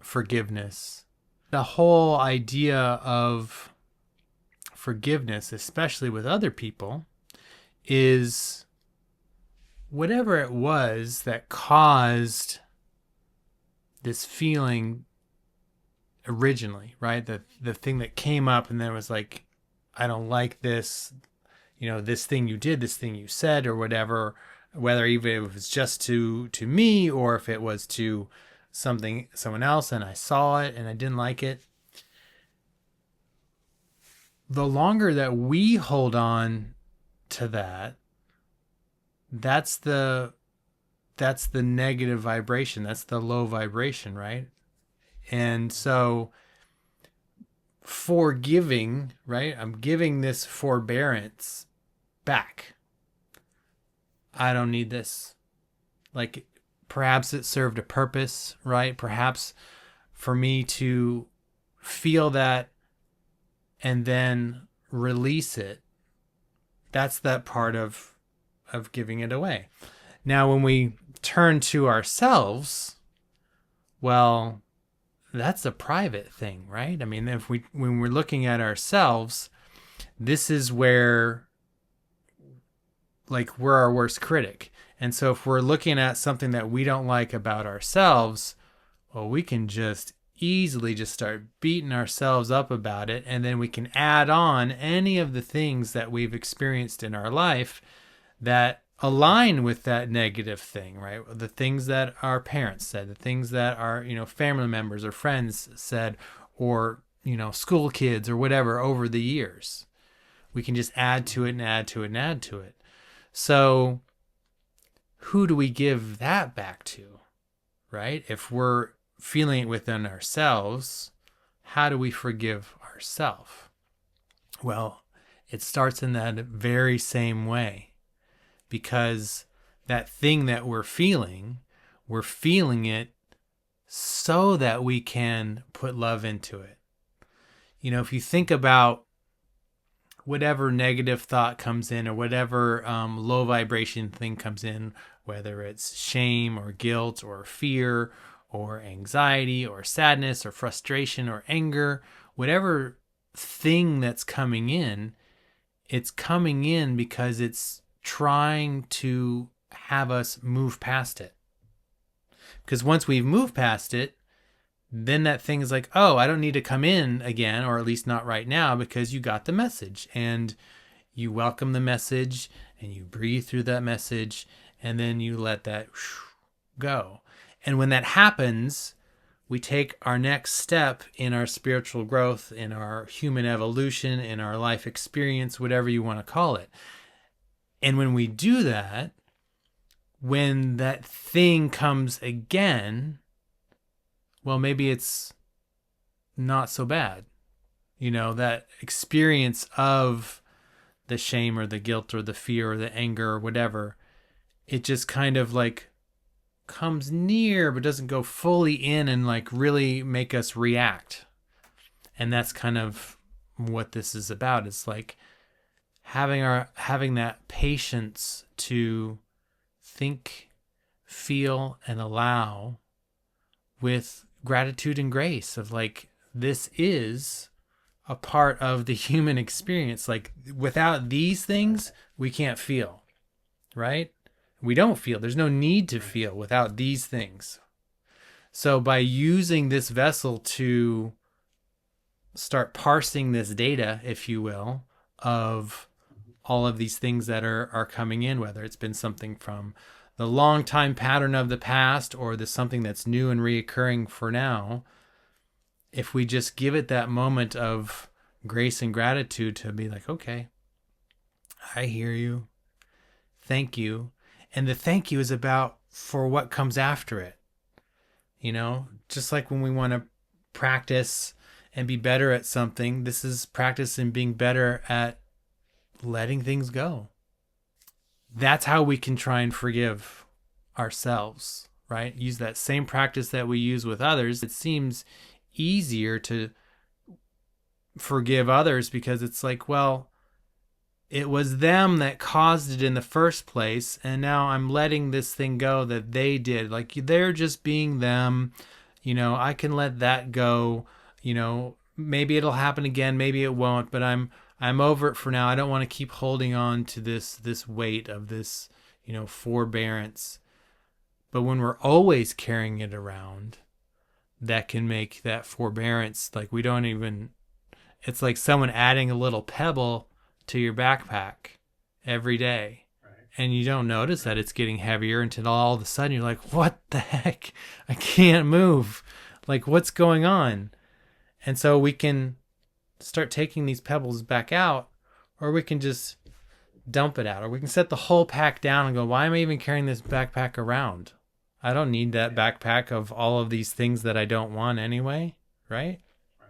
forgiveness. The whole idea of forgiveness, especially with other people, is whatever it was that caused this feeling originally, right? The thing that came up and then was like, I don't like this, this thing you did, this thing you said, or whatever, whether even if it was just to me or if it was to someone else and I saw it and I didn't like it. The longer that we hold on to that, that's the negative vibration. That's the low vibration, right? And so forgiving, right? I'm giving this forbearance back. I don't need this. Like, perhaps it served a purpose, right? Perhaps for me to feel that and then release it. That's that part of giving it away. Now, when we turn to ourselves, well, that's a private thing, right? I mean, when we're looking at ourselves, this is where, like, we're our worst critic. And so if we're looking at something that we don't like about ourselves, well, we can just easily just start beating ourselves up about it. And then we can add on any of the things that we've experienced in our life that align with that negative thing, right? The things that our parents said, the things that our, family members or friends said, or, school kids or whatever over the years. We can just add to it and add to it and add to it. So who do we give that back to, right? If we're feeling it within ourselves, how do we forgive ourselves? Well, it starts in that very same way. Because that thing that we're feeling it so that we can put love into it. If you think about whatever negative thought comes in or whatever low vibration thing comes in, whether it's shame or guilt or fear or anxiety or sadness or frustration or anger, whatever thing that's coming in, it's coming in because it's trying to have us move past it. Because once we've moved past it, then that thing is like, oh, I don't need to come in again, or at least not right now, because you got the message and you welcome the message and you breathe through that message and then you let that go. And when that happens, we take our next step in our spiritual growth, in our human evolution, in our life experience, whatever you want to call it. And when we do that, when that thing comes again, well, maybe it's not so bad. That experience of the shame or the guilt or the fear or the anger or whatever, it just kind of like comes near but doesn't go fully in and like really make us react. And that's kind of what this is about. It's like having that patience to think, feel, and allow with gratitude and grace of like, this is a part of the human experience. Like, without these things, we can't feel, right? We don't feel. There's no need to feel without these things. So by using this vessel to start parsing this data, if you will, of all of these things that are coming in, whether it's been something from the long time pattern of the past or something that's new and reoccurring for now, if we just give it that moment of grace and gratitude to be like, okay, I hear you. Thank you. And the thank you is about for what comes after it. Just like when we want to practice and be better at something, this is practice in being better at letting things go. That's how we can try and forgive ourselves, right? Use that same practice that we use with others. It seems easier to forgive others because it's like, well, it was them that caused it in the first place, and now I'm letting this thing go that they did. Like, they're just being them. I can let that go. Maybe it'll happen again, maybe it won't, but I'm over it for now. I don't want to keep holding on to this weight of this, forbearance. But when we're always carrying it around, that can make that forbearance like we don't even, it's like someone adding a little pebble to your backpack every day. And you don't notice that it's getting heavier until all of a sudden you're like, what the heck? I can't move. Like, what's going on? And so we can start taking these pebbles back out, or we can just dump it out, or we can set the whole pack down and go, why am I even carrying this backpack around? I don't need that backpack of all of these things that I don't want anyway, right?